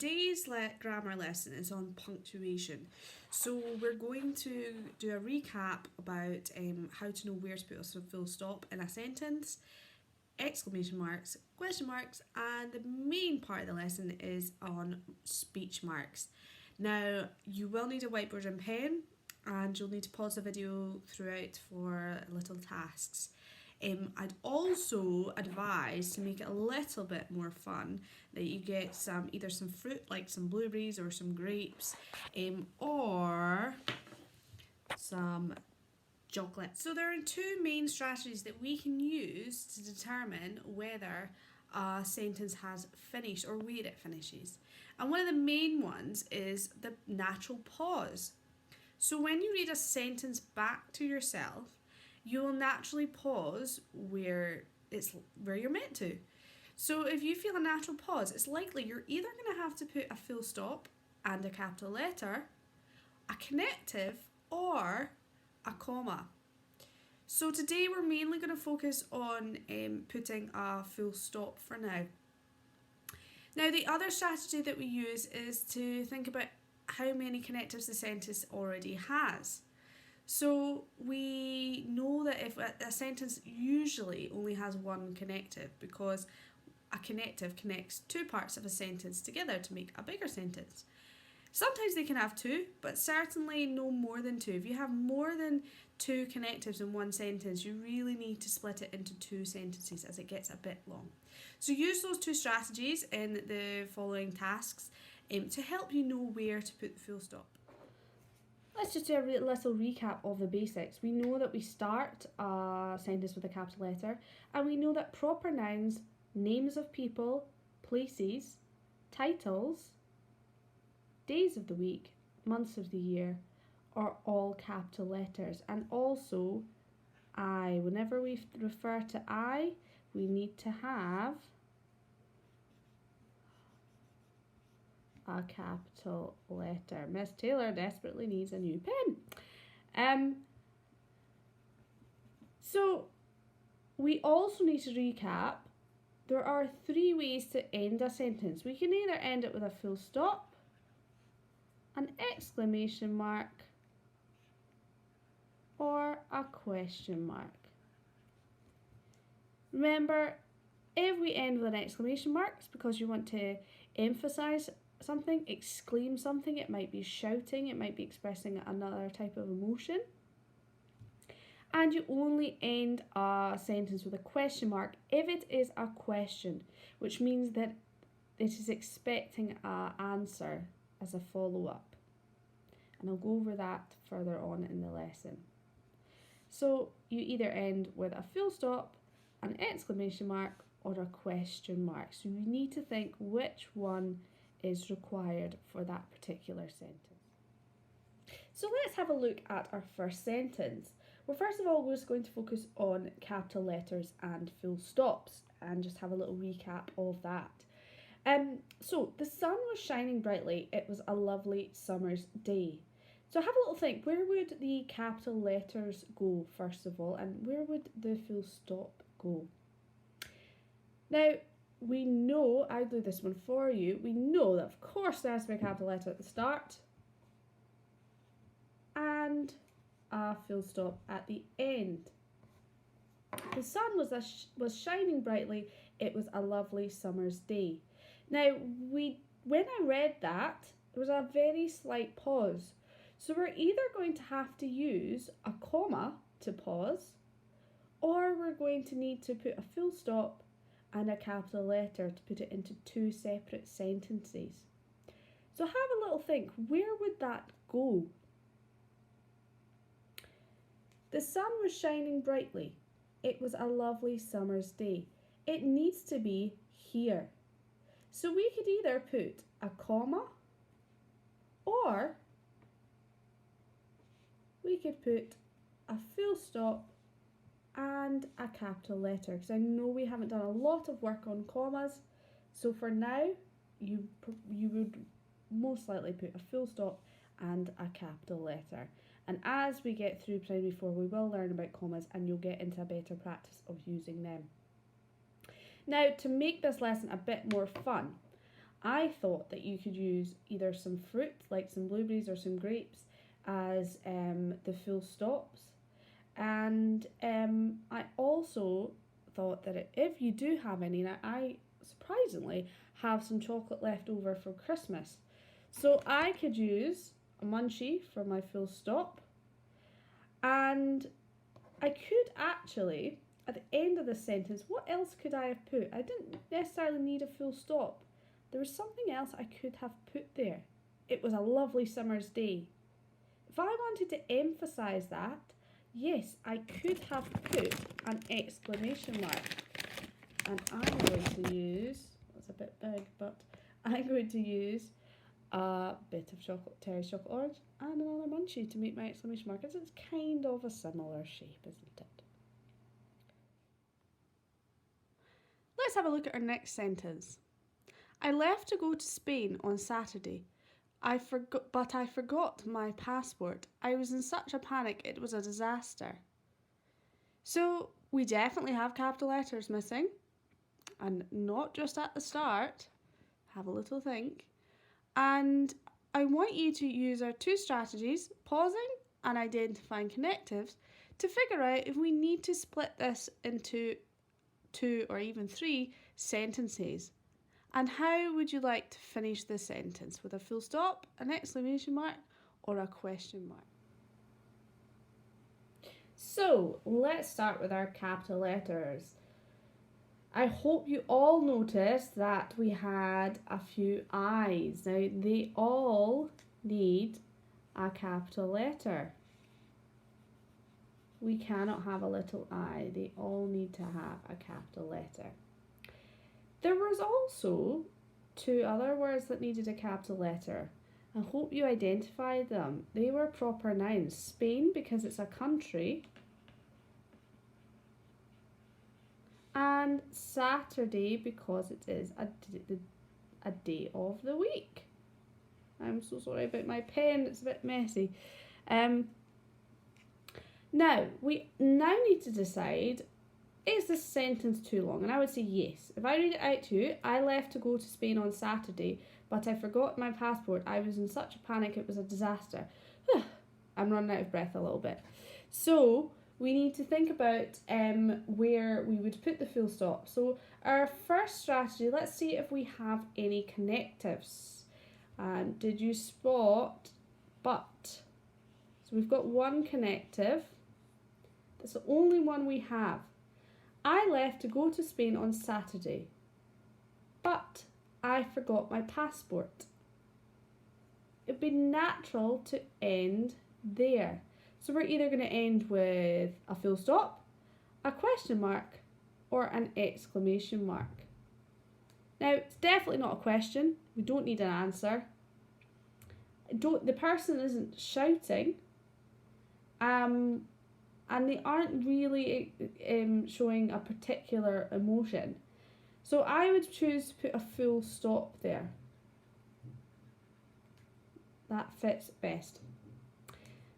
today's grammar lesson is on punctuation. So we're going to do a recap about how to know where to put a full stop in a sentence, exclamation marks, question marks, and the main part of the lesson is on speech marks. Now, you will need a whiteboard and pen, and you'll need to pause the video throughout for little tasks. I'd also advise to make it a little bit more fun that you get either some fruit like some blueberries or some grapes, or some chocolate. So there are two main strategies that we can use to determine whether a sentence has finished or where it finishes. And one of the main ones is the natural pause. So when you read a sentence back to yourself, you will naturally pause where you're meant to. So if you feel a natural pause, it's likely you're either going to have to put a full stop and a capital letter, a connective, or a comma. So today we're mainly going to focus on putting a full stop for now. Now the other strategy that we use is to think about how many connectives the sentence already has. So we know that if a sentence usually only has one connective, because a connective connects two parts of a sentence together to make a bigger sentence. Sometimes they can have two, but certainly no more than two. If you have more than two connectives in one sentence, you really need to split it into two sentences as it gets a bit long. So use those two strategies in the following tasks to help you know where to put the full stop. Let's just do a little recap of the basics. We know that we start a sentence with a capital letter, and we know that proper nouns, names of people, places, titles, days of the week, months of the year are all capital letters. And also I, whenever we refer to I, we need to have a capital letter. Miss Taylor desperately needs a new pen. So we also need to recap. There are three ways to end a sentence. We can either end it with a full stop, an exclamation mark, or a question mark. Remember, if we end with an exclamation mark, it's because you want to emphasize something, exclaim something. It might be shouting, it might be expressing another type of emotion. And you only end a sentence with a question mark if it is a question, which means that it is expecting an answer as a follow-up. And I'll go over that further on in the lesson. So you either end with a full stop, an exclamation mark, or a question mark. So you need to think which one is required for that particular sentence. So let's have a look at our first sentence. Well, first of all, we're just going to focus on capital letters and full stops and just have a little recap of that. So the sun was shining brightly. It was a lovely summer's day. So have a little think, where would the capital letters go first of all, and where would the full stop go? Now, we know, I'll do this one for you, we know that of course there has to be a capital letter at the start and a full stop at the end. The sun was shining brightly. It was a lovely summer's day. Now, when I read that, there was a very slight pause. So we're either going to have to use a comma to pause, or we're going to need to put a full stop and a capital letter to put it into two separate sentences. So have a little think, where would that go? The sun was shining brightly. It was a lovely summer's day. It needs to be here. So we could either put a comma, or we could put a full stop and a capital letter, because I know we haven't done a lot of work on commas. So for now, you would most likely put a full stop and a capital letter. And as we get through Primary 4, we will learn about commas and you'll get into a better practice of using them. Now, to make this lesson a bit more fun, I thought that you could use either some fruit, like some blueberries or some grapes, as the full stops. And I also thought that if you do have any, now I surprisingly have some chocolate left over from Christmas. So I could use a munchie for my full stop. And I could actually, at the end of the sentence, what else could I have put? I didn't necessarily need a full stop. There was something else I could have put there. It was a lovely summer's day. If I wanted to emphasise that, yes, I could have put an exclamation mark. And I'm going to use, it's a bit big, but I'm going to use a bit of Terry's chocolate orange and another munchie to make my exclamation mark. It's kind of a similar shape, isn't it? Let's have a look at our next sentence. I left to go to Spain on Saturday. I forgot my passport. I was in such a panic, it was a disaster. So we definitely have capital letters missing, and not just at the start. Have a little think. And I want you to use our two strategies, pausing and identifying connectives, to figure out if we need to split this into 2 or even 3 sentences. And how would you like to finish the sentence? With a full stop, an exclamation mark, or a question mark? So let's start with our capital letters. I hope you all noticed that we had a few I's. Now they all need a capital letter. We cannot have a little I. They all need to have a capital letter. There was also 2 other words that needed a capital letter. I hope you identified them. They were proper nouns. Spain, because it's a country, and Saturday, because it is a day of the week. I'm so sorry about my pen, it's a bit messy. Now, we now need to decide, is this sentence too long? And I would say yes. If I read it out to you, I left to go to Spain on Saturday, but I forgot my passport. I was in such a panic, it was a disaster. I'm running out of breath a little bit. So we need to think about where we would put the full stop. So our first strategy, let's see if we have any connectives. Did you spot but? So we've got one connective. That's the only one we have. I left to go to Spain on Saturday, but I forgot my passport. It'd be natural to end there. So we're either going to end with a full stop, a question mark, or an exclamation mark. Now, it's definitely not a question. We don't need an answer. The person isn't shouting, and they aren't really showing a particular emotion. So I would choose to put a full stop there. That fits best.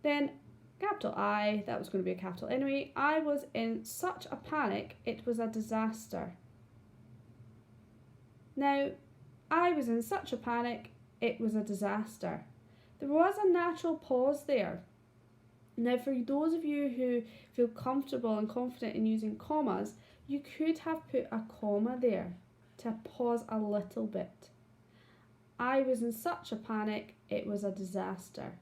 Then capital I, that was going to be a capital anyway. I was in such a panic, it was a disaster. Now, I was in such a panic, it was a disaster. There was a natural pause there. Now, for those of you who feel comfortable and confident in using commas, you could have put a comma there to pause a little bit. I was in such a panic, it was a disaster.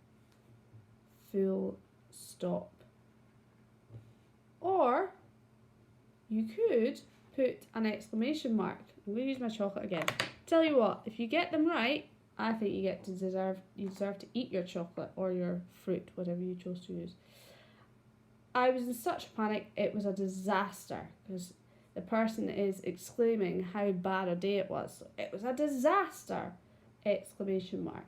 Full stop. Or you could put an exclamation mark. I'm going to use my chocolate again. Tell you what, if you get them right, I think you deserve to eat your chocolate or your fruit, whatever you chose to use. I was in such a panic, it was a disaster, because the person is exclaiming how bad a day it was. So it was a disaster! Exclamation mark.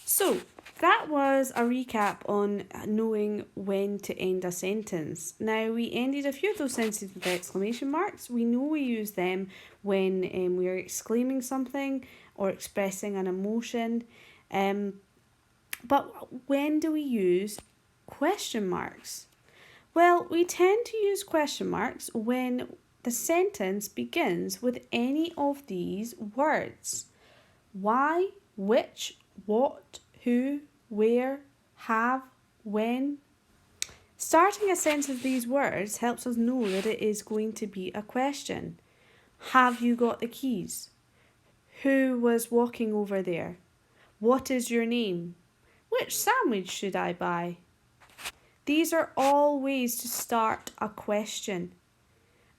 So that was a recap on knowing when to end a sentence. Now, we ended a few of those sentences with exclamation marks. We know we use them when we are exclaiming something or expressing an emotion. But when do we use question marks? Well, we tend to use question marks when the sentence begins with any of these words. Why, which, what, who, where, have, when. Starting a sentence with these words helps us know that it is going to be a question. Have you got the keys? Who was walking over there? What is your name? Which sandwich should I buy? These are all ways to start a question.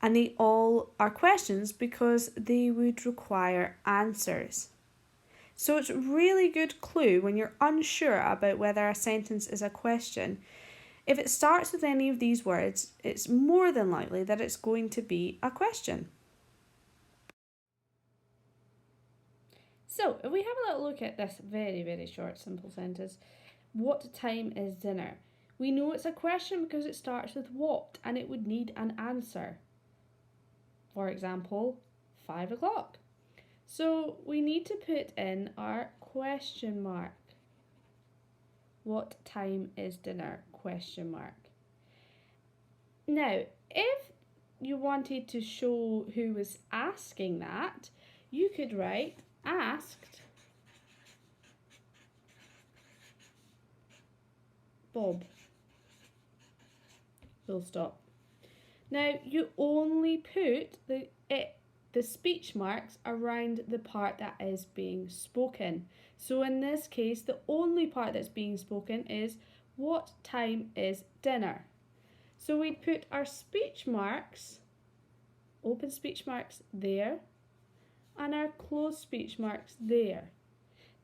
And they all are questions because they would require answers. So it's a really good clue when you're unsure about whether a sentence is a question. If it starts with any of these words, it's more than likely that it's going to be a question. So, if we have a little look at this very, very short, simple sentence, what time is dinner? We know it's a question because it starts with what and it would need an answer. For example, 5 o'clock. So, we need to put in our question mark. What time is dinner? Question mark. Now, if you wanted to show who was asking that, you could write asked Bob. Full stop. Now, you only put the speech marks around the part that is being spoken. So in this case, the only part that's being spoken is what time is dinner? So we'd put our speech marks, open speech marks there, and our closed speech marks there.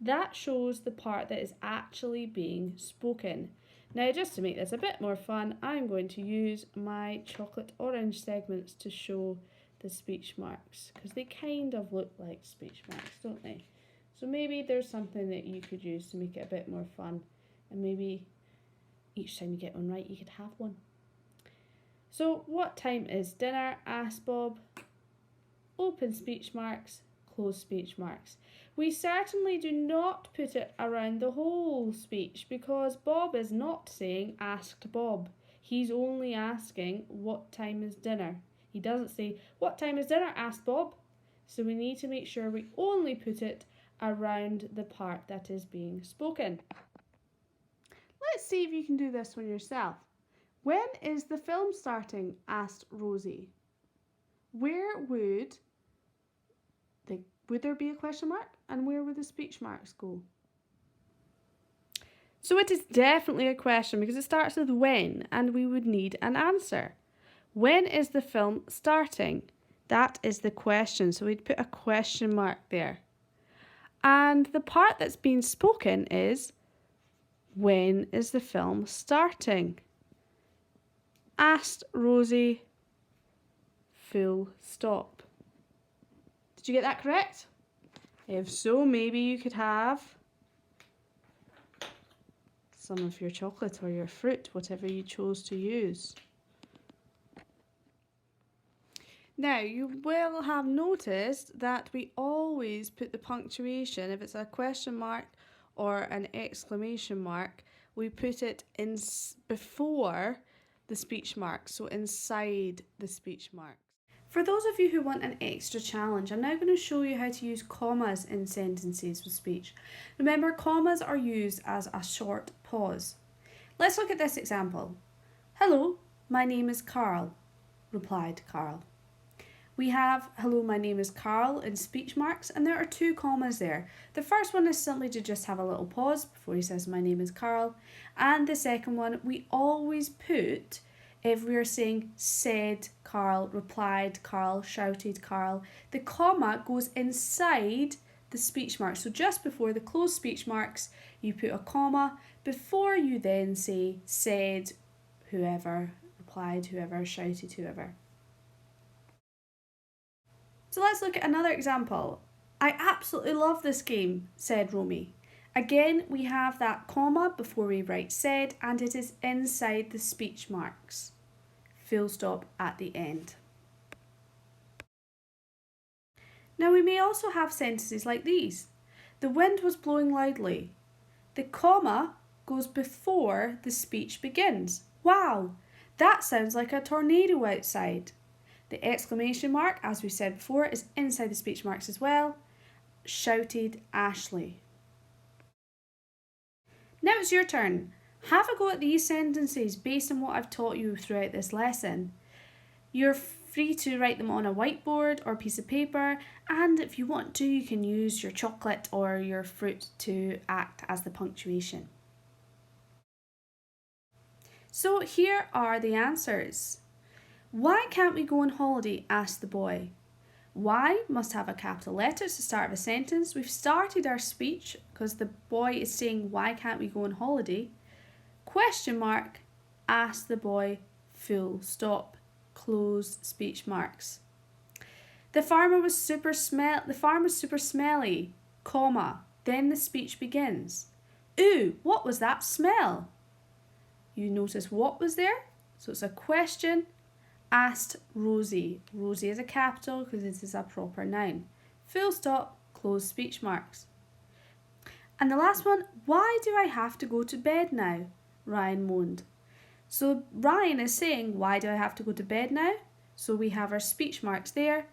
That shows the part that is actually being spoken. Now, just to make this a bit more fun, I'm going to use my chocolate orange segments to show the speech marks because they kind of look like speech marks, don't they? So maybe there's something that you could use to make it a bit more fun, and maybe each time you get one right, you could have one. So, what time is dinner? Asked Bob. Open speech marks, close speech marks. We certainly do not put it around the whole speech because Bob is not saying asked Bob. He's only asking what time is dinner. He doesn't say what time is dinner, asked Bob. So we need to make sure we only put it around the part that is being spoken. Let's see if you can do this one yourself. When is the film starting? Asked Rosie. Where would there be a question mark? And where would the speech marks go? So it is definitely a question because it starts with when and we would need an answer. When is the film starting? That is the question. So we'd put a question mark there. And the part that's being spoken is when is the film starting? Asked Rosie, full stop. Did you get that correct? If so, maybe you could have some of your chocolate or your fruit, whatever you chose to use. Now, you will have noticed that we always put the punctuation, if it's a question mark or an exclamation mark, we put it in before the speech marks, so inside the speech marks. For those of you who want an extra challenge, I'm now going to show you how to use commas in sentences with speech. Remember, commas are used as a short pause. Let's look at this example. Hello, my name is Carl, replied Carl. We have hello, my name is Carl in speech marks, and there are 2 commas there. The first one is simply to just have a little pause before he says my name is Carl, and the second one we always put if we are saying said Carl, replied Carl, shouted Carl. The comma goes inside the speech marks. So just before the closed speech marks, you put a comma before you then say said whoever, replied whoever, shouted whoever. So let's look at another example. I absolutely love this game, said Romy. Again, we have that comma before we write said, and it is inside the speech marks. Full stop at the end. Now we may also have sentences like these. The wind was blowing loudly. The comma goes before the speech begins. Wow, That sounds like a tornado outside. The exclamation mark, as we said before, is inside the speech marks as well. Shouted Ashley. Now it's your turn. Have a go at these sentences based on what I've taught you throughout this lesson. You're free to write them on a whiteboard or piece of paper, and if you want to, you can use your chocolate or your fruit to act as the punctuation. So here are the answers. Why can't we go on holiday? Asked the boy. Why must have a capital letter to start a sentence. We've started our speech because the boy is saying, why can't we go on holiday? Question mark, asked the boy, full stop, close speech marks. The farm was super smelly, comma, then the speech begins. Ooh, what was that smell? You notice what was there? So it's a question. Asked Rosie. Rosie is a capital because this is a proper noun. Full stop, close speech marks. And the last one, why do I have to go to bed now? Ryan moaned. So Ryan is saying, why do I have to go to bed now? So we have our speech marks there.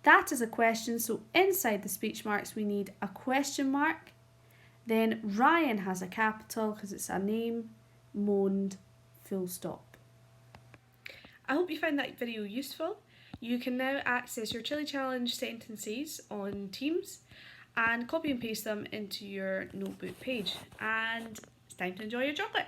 That is a question, so inside the speech marks we need a question mark. Then Ryan has a capital because it's a name, moaned, full stop. I hope you found that video useful. You can now access your Chili Challenge sentences on Teams and copy and paste them into your notebook page. And it's time to enjoy your chocolate.